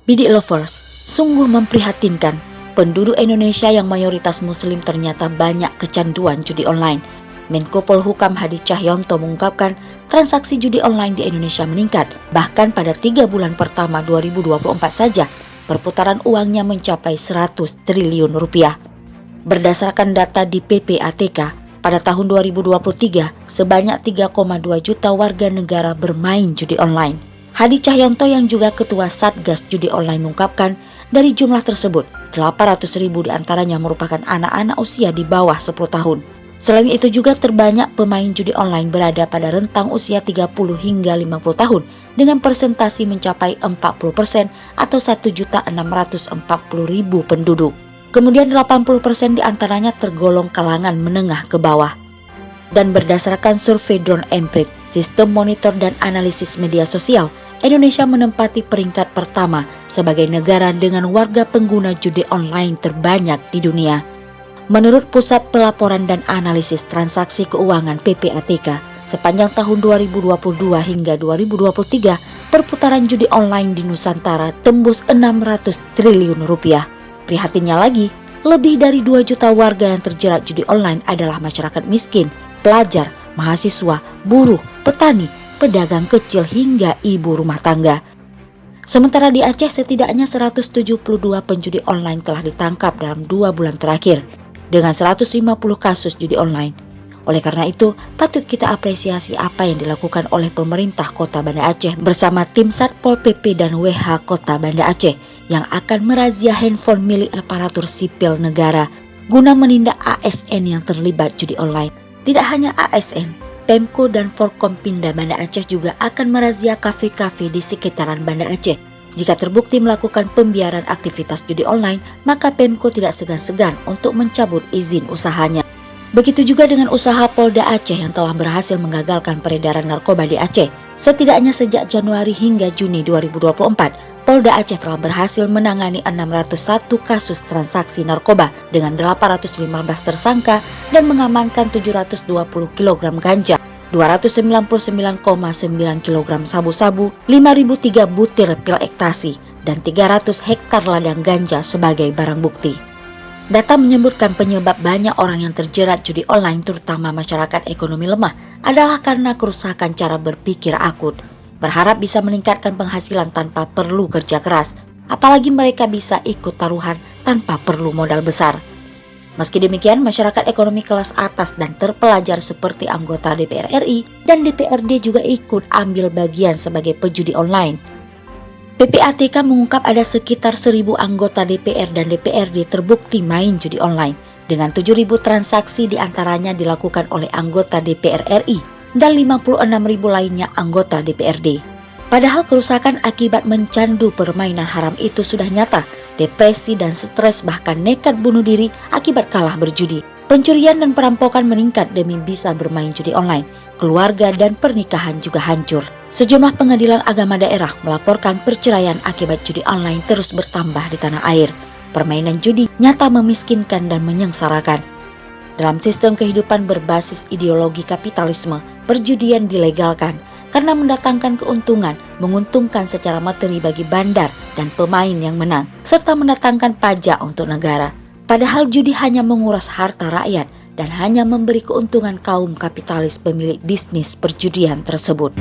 Bidik lovers, sungguh memprihatinkan. Penduduk Indonesia yang mayoritas muslim ternyata banyak kecanduan judi online. Menko Polhukam Hadi Cahyanto mengungkapkan transaksi judi online di Indonesia meningkat. Bahkan pada 3 bulan pertama 2024 saja, perputaran uangnya mencapai 100 triliun rupiah. Berdasarkan data di PPATK, pada tahun 2023, sebanyak 3,2 juta warga negara bermain judi online. Hadi Cahyanto yang juga Ketua Satgas Judi Online mengungkapkan, dari jumlah tersebut, 800.000 diantaranya merupakan anak-anak usia di bawah 10 tahun. Selain itu juga terbanyak pemain judi online berada pada rentang usia 30 hingga 50 tahun dengan persentasi mencapai 40% atau 1.640.000 penduduk. Kemudian 80% diantaranya tergolong kalangan menengah ke bawah. Dan berdasarkan survei Drone Emprit, Sistem Monitor dan Analisis Media Sosial, Indonesia menempati peringkat pertama sebagai negara dengan warga pengguna judi online terbanyak di dunia. Menurut Pusat Pelaporan dan Analisis Transaksi Keuangan PPATK, sepanjang tahun 2022 hingga 2023, perputaran judi online di Nusantara tembus 600 triliun rupiah. Prihatinnya lagi, lebih dari 2 juta warga yang terjerat judi online adalah masyarakat miskin, pelajar, mahasiswa, buruh, petani, pedagang kecil hingga ibu rumah tangga. Sementara di Aceh setidaknya 172 penjudi online telah ditangkap dalam 2 bulan terakhir dengan 150 kasus judi online. Oleh karena itu, patut kita apresiasi apa yang dilakukan oleh pemerintah Kota Banda Aceh bersama tim Satpol PP dan WH Kota Banda Aceh yang akan merazia handphone milik aparatur sipil negara guna menindak ASN yang terlibat judi online. Tidak hanya ASN, Pemko dan Forkompinda Banda Aceh juga akan merazia kafe-kafe di sekitaran Banda Aceh. Jika terbukti melakukan pembiaran aktivitas judi online, maka Pemko tidak segan-segan untuk mencabut izin usahanya. Begitu juga dengan usaha Polda Aceh yang telah berhasil menggagalkan peredaran narkoba di Aceh. Setidaknya sejak Januari hingga Juni 2024, Polda Aceh telah berhasil menangani 601 kasus transaksi narkoba dengan 815 tersangka dan mengamankan 720 kg ganja, 299,9 kg sabu-sabu, 5.003 butir pil ekstasi, dan 300 hektar ladang ganja sebagai barang bukti. Data menyebutkan penyebab banyak orang yang terjerat judi online terutama masyarakat ekonomi lemah adalah karena kerusakan cara berpikir akut. Berharap bisa meningkatkan penghasilan tanpa perlu kerja keras, apalagi mereka bisa ikut taruhan tanpa perlu modal besar. Meski demikian, masyarakat ekonomi kelas atas dan terpelajar seperti anggota DPR RI dan DPRD juga ikut ambil bagian sebagai pejudi online. PPATK mengungkap ada sekitar 1.000 anggota DPR dan DPRD terbukti main judi online, dengan 7.000 transaksi diantaranya dilakukan oleh anggota DPR RI dan 56.000 lainnya anggota DPRD. Padahal kerusakan akibat mencandu permainan haram itu sudah nyata, depresi dan stres bahkan nekat bunuh diri akibat kalah berjudi. Pencurian dan perampokan meningkat demi bisa bermain judi online. Keluarga dan pernikahan juga hancur. Sejumlah pengadilan agama daerah melaporkan perceraian akibat judi online terus bertambah di tanah air. Permainan judi nyata memiskinkan dan menyengsarakan. Dalam sistem kehidupan berbasis ideologi kapitalisme, perjudian dilegalkan karena mendatangkan keuntungan, menguntungkan secara materi bagi bandar dan pemain yang menang, serta mendatangkan pajak untuk negara. Padahal judi hanya menguras harta rakyat dan hanya memberi keuntungan kaum kapitalis pemilik bisnis perjudian tersebut.